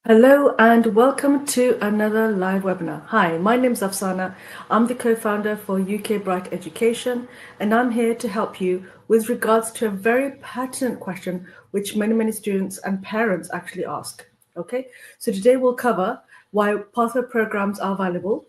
Hello and welcome to another live webinar. Hi, my name is Afsana. I'm the co-founder for UK Bright Education, and I'm here to help you with regards to a very pertinent question which many students and parents actually ask. Okay, so today we'll cover why pathway programs are valuable,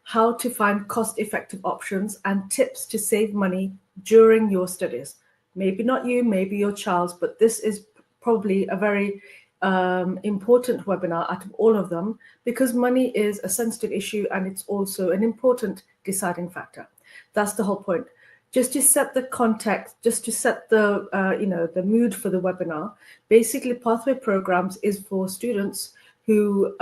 how to find cost-effective options, and tips to save money during your studies. Maybe not you, maybe your child's, but this is probably a very important webinar out of all of them because money is a sensitive issue and it's also an important deciding factor. That's the whole point. Just to set the context, just to set the the mood for the webinar. Basically, pathway programs is for students who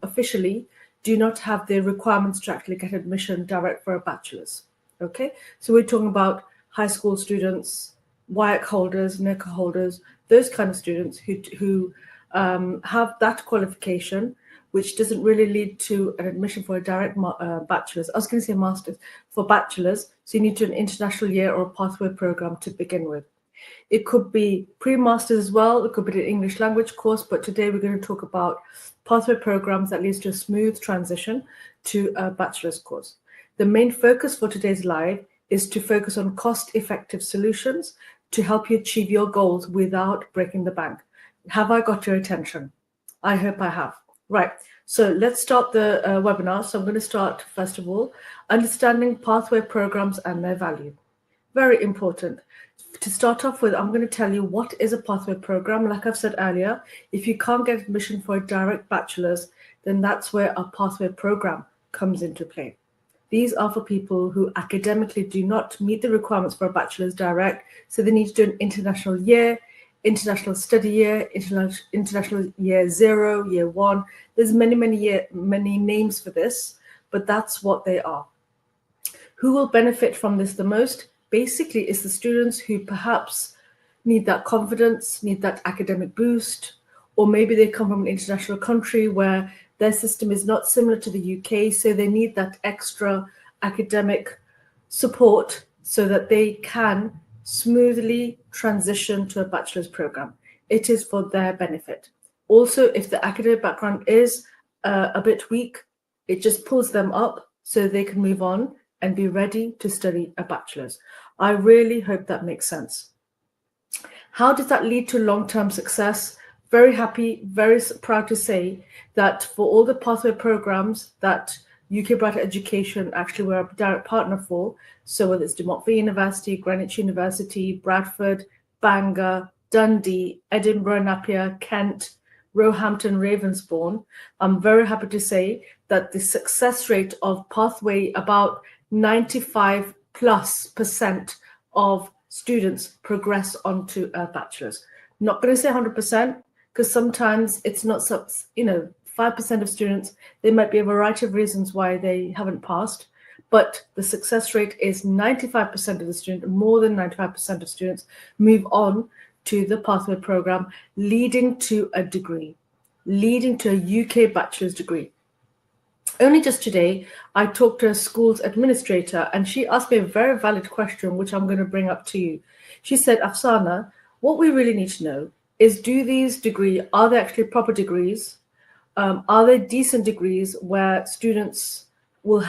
officially do not have the requirements to actually get admission direct for a bachelor's. Okay, so we're talking about high school students, WIAC holders, NECA holders, those kind of students who have that qualification, which doesn't really lead to an admission for a direct bachelor's. I was going to say master's for bachelor's, so you need to do an international year or a pathway program to begin with. It could be pre-master's as well. It could be an English language course, but today we're going to talk about pathway programs that leads to a smooth transition to a bachelor's course. The main focus for today's live is to focus on cost-effective solutions to help you achieve your goals without breaking the bank. Have I got your attention? I hope I have. Right, so let's start the webinar. So I'm going to start, first of all, understanding pathway programs and their value. Very important. To start off with, I'm going to tell you what is a pathway program. Like I've said earlier, if you can't get admission for a direct bachelor's, then that's where a pathway program comes into play. These are for people who academically do not meet the requirements for a bachelor's direct, so they need to do an international year, international study year, international year 0, year 1. There's many names for this, but that's what they are. Who will benefit from this the most? Basically, it's the students who perhaps need that confidence, need that academic boost, or maybe they come from an international country where their system is not similar to the UK, so they need that extra academic support so that they can smoothly transition to a bachelor's program. It is for their benefit. Also, if the academic background is a bit weak, it just pulls them up so they can move on and be ready to study a bachelor's. I really hope that makes sense. How does that lead to long-term success? Very happy, very proud to say that for all the pathway programs that UK Bright Education actually were a direct partner for, so whether it's De Montfort University, Greenwich University, Bradford, Bangor, Dundee, Edinburgh, Napier, Kent, Roehampton, Ravensbourne, I'm very happy to say that the success rate of pathway, about 95+% of students progress onto a bachelor's. Not going to say 100%, because sometimes it's not, 5% of students, there might be a variety of reasons why they haven't passed, but the success rate is 95% of the students, more than 95% of students move on to the pathway program, leading to a degree, leading to a UK bachelor's degree. Only just today, I talked to a school's administrator and she asked me a very valid question, which I'm going to bring up to you. She said, Afsana, what we really need to know is, do these degrees, are they actually proper degrees? Are they decent degrees where students will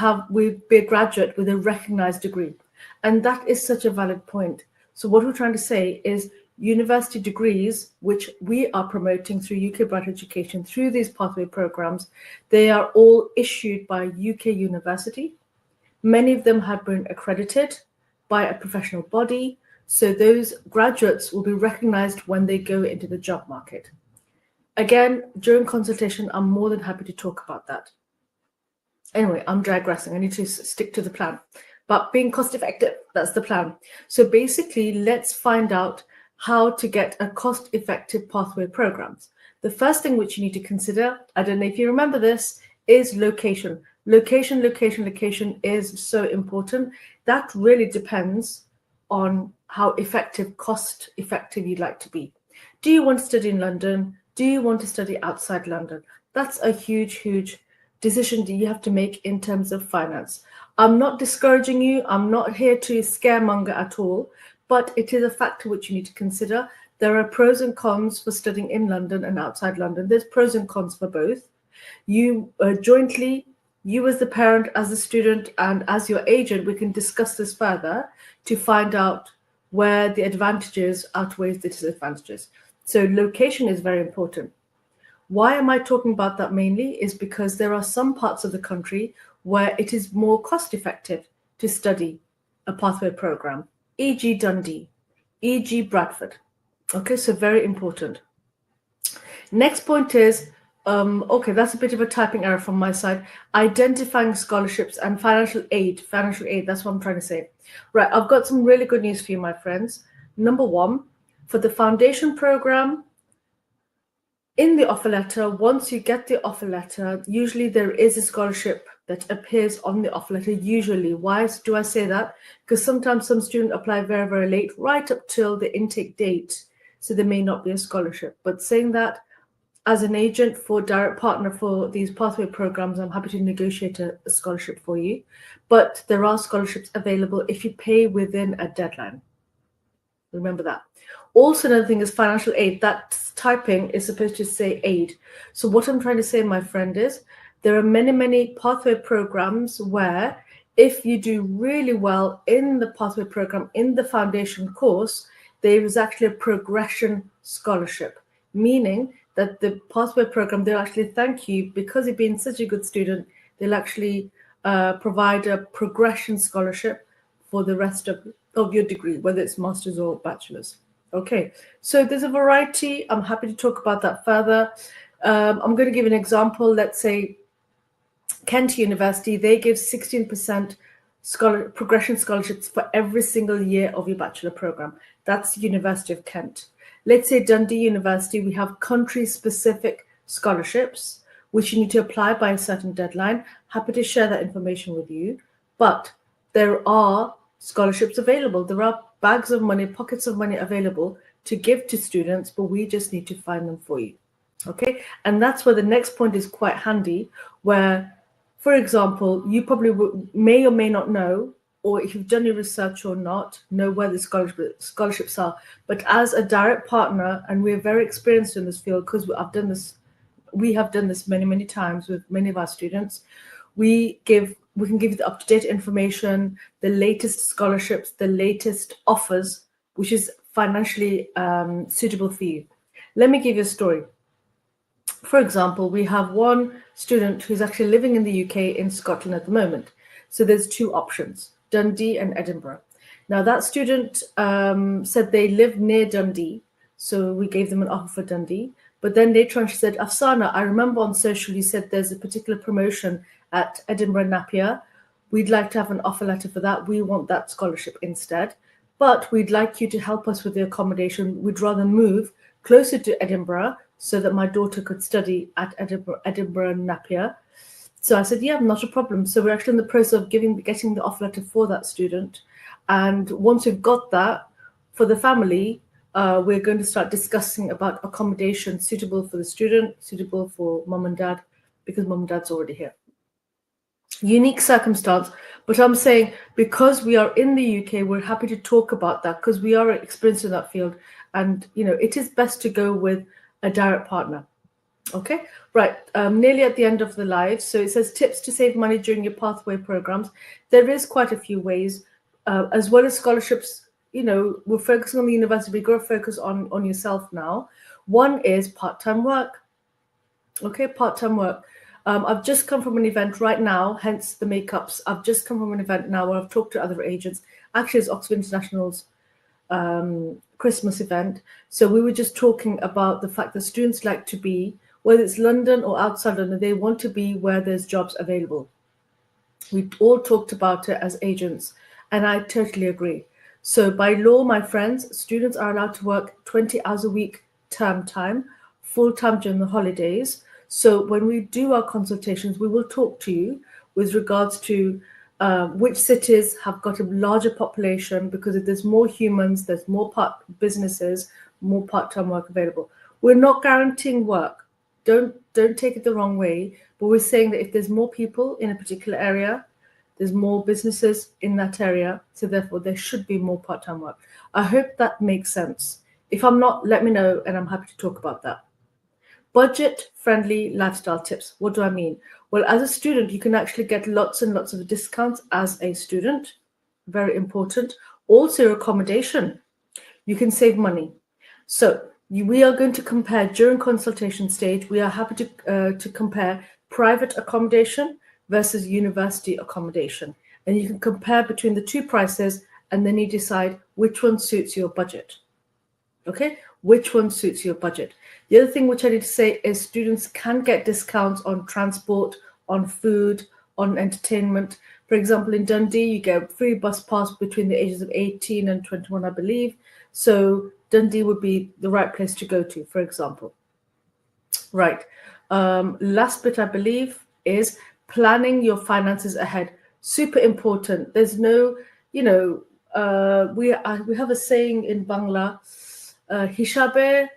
be a graduate with a recognized degree? And that is such a valid point. So what we're trying to say is university degrees, which we are promoting through UK Bright Education, through these pathway programs, they are all issued by UK university. Many of them have been accredited by a professional body. So those graduates will be recognized when they go into the job market. Again, during consultation, I'm more than happy to talk about that. Anyway, I'm digressing. I need to stick to the plan. But being cost effective, that's the plan. So basically, let's find out how to get a cost-effective pathway programs. The first thing which you need to consider, I don't know if you remember this, is location. Location is so important. That really depends on how cost-effective you'd like to be. Do you want to study in London? Do you want to study outside London? That's a huge decision that you have to make in terms of finance. I'm not discouraging you. I'm not here to scaremonger at all, but it is a factor which you need to consider There are pros and cons for studying in London and outside London. There's pros and cons for both. You jointly, you as the parent, as the student, and as your agent, we can discuss this further to find out where the advantages outweighs the disadvantages. So location is very important. Why am I talking about that mainly is because there are some parts of the country where it is more cost effective to study a pathway program, e.g. Dundee, e.g. Bradford. Okay, so very important. Next point is, okay, that's a bit of a typing error from my side. Identifying scholarships and financial aid, that's what I'm trying to say. Right, I've got some really good news for you, my friends. Number one, for the foundation program, in the offer letter, once you get the offer letter, usually there is a scholarship that appears on the offer letter, usually. Why do I say that? Because sometimes some students apply very, very late, right up till the intake date. So there may not be a scholarship. But saying that, as an agent for direct partner for these pathway programs, I'm happy to negotiate a scholarship for you. But there are scholarships available if you pay within a deadline. Remember that. Also, another thing is financial aid. That typing is supposed to say aid. So what I'm trying to say, my friend, is there are many, many pathway programs where if you do really well in the pathway program, in the foundation course, there is actually a progression scholarship, meaning that the pathway program, they'll actually thank you because you've been such a good student. They'll actually provide a progression scholarship for the rest of your degree, whether it's master's or bachelor's. Okay, so there's a variety. I'm happy to talk about that further. I'm going to give an example. Let's say Kent University, they give 16% progression scholarships for every single year of your bachelor program. That's the University of Kent. Let's say Dundee University, we have country-specific scholarships, which you need to apply by a certain deadline. Happy to share that information with you. But there are scholarships available. There are bags of money, pockets of money available to give to students, but we just need to find them for you. Okay, and that's where the next point is quite handy, where, for example, you probably may or may not know, or if you've done your research or not, know where the scholarships are. But as a direct partner, and we're very experienced in this field because we have done this many, many times with many of our students. We can give you the up-to-date information, the latest scholarships, the latest offers, which is financially suitable for you. Let me give you a story. For example, we have one student who's actually living in the UK in Scotland at the moment. So there's two options, Dundee and Edinburgh. Now that student said they live near Dundee, so we gave them an offer for Dundee. But then later on she said, Afsana, I remember on social you said there's a particular promotion at Edinburgh Napier. We'd like to have an offer letter for that. We want that scholarship instead. But we'd like you to help us with the accommodation. We'd rather move closer to Edinburgh so that my daughter could study at Edinburgh Napier. So I said, yeah, not a problem. So we're actually in the process of getting the offer letter for that student. And once we've got that, for the family, we're going to start discussing about accommodation suitable for the student, suitable for mum and dad, because mum and dad's already here. Unique circumstance, but I'm saying because we are in the UK, we're happy to talk about that because we are experienced in that field. And, you know, it is best to go with a direct partner. Okay, right, nearly at the end of the live. So it says tips to save money during your pathway programs. There is quite a few ways, as well as scholarships. You know, we're focusing on the university, we've got to focus on yourself now. One is part-time work. Okay, part-time work. I've just come from an event right now, hence the makeups. I've just come from an event now where I've talked to other agents. Actually, it's Oxford International's Christmas event. So we were just talking about the fact that students like to be, whether it's London or outside London, they want to be where there's jobs available. We all talked about it as agents, and I totally agree. So by law, my friends, students are allowed to work 20 hours a week term time, full-time during the holidays. So when we do our consultations, we will talk to you with regards to which cities have got a larger population, because if there's more humans, there's more businesses, more part-time work available. We're not guaranteeing work. Don't take it the wrong way, but we're saying that if there's more people in a particular area, there's more businesses in that area, so therefore there should be more part-time work. I hope that makes sense. If I'm not, let me know and I'm happy to talk about that. Budget-friendly lifestyle tips. What do I mean? Well, as a student, you can actually get lots and lots of discounts as a student. Very important. Also, accommodation. You can save money. So we are going to compare during consultation stage. We are happy to compare private accommodation versus university accommodation. And you can compare between the two prices and then you decide which one suits your budget. Okay, which one suits your budget? The other thing which I need to say is students can get discounts on transport, on food, on entertainment. For example, in Dundee, you get a free bus pass between the ages of 18 and 21, I believe. So Dundee would be the right place to go to, for example. Right. Last bit, I believe, is planning your finances ahead. Super important. There's no, we have a saying in Bangla, Hishabe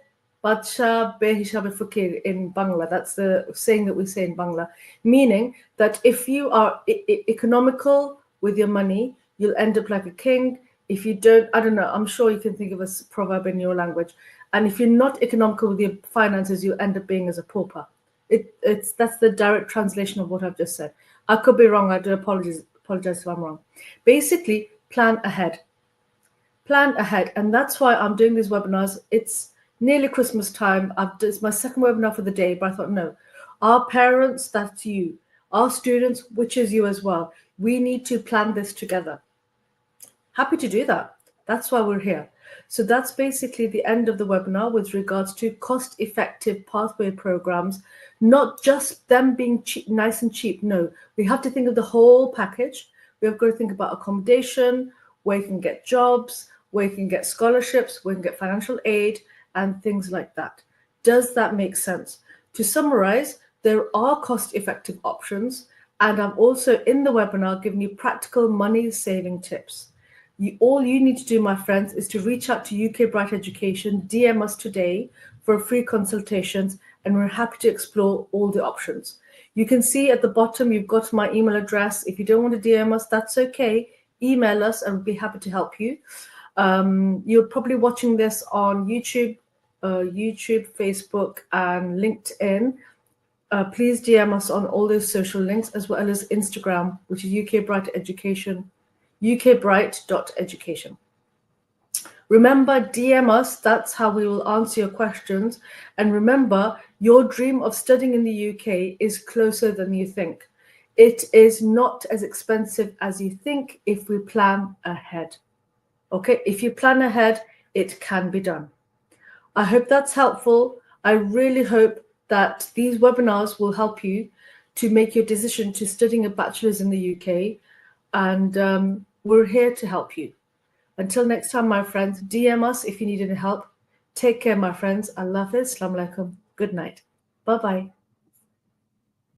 Badsha Be Hishabe Fakir in Bangla. That's the saying that we say in Bangla, meaning that if you are economical with your money, you'll end up like a king. If you don't, I don't know, I'm sure you can think of a proverb in your language. And if you're not economical with your finances, you'll end up being as a pauper. That's the direct translation of what I've just said. I could be wrong. I do apologize if I'm wrong. Basically, plan ahead. Plan ahead. And that's why I'm doing these webinars. It's nearly Christmas time. It's my second webinar for the day, but I thought, no, our parents, that's you. Our students, which is you as well. We need to plan this together. Happy to do that. That's why we're here. So that's basically the end of the webinar with regards to cost-effective pathway programs, not just them being cheap, nice and cheap. No, we have to think of the whole package. We have got to think about accommodation, where you can get jobs, where you can get scholarships, where you can get financial aid, and things like that. Does that make sense? To summarize, there are cost-effective options, and I'm also in the webinar giving you practical money-saving tips. All you need to do, my friends, is to reach out to UK Bright Education, DM us today for free consultations, and we're happy to explore all the options. You can see at the bottom, you've got my email address. If you don't want to DM us, that's okay. Email us and we'll be happy to help you. You're probably watching this on YouTube, Facebook, and LinkedIn. Please DM us on all those social links, as well as Instagram, which is UK Bright Education, ukbright.education. Remember, DM us. That's how we will answer your questions. And remember, your dream of studying in the UK is closer than you think. It is not as expensive as you think if we plan ahead. Okay, if you plan ahead, it can be done. I hope that's helpful. I really hope that these webinars will help you to make your decision to studying a bachelor's in the UK. And we're here to help you. Until next time, my friends, DM us if you need any help. Take care, my friends. Allah Hafiz. Assalamu alaikum. Good night. Bye-bye.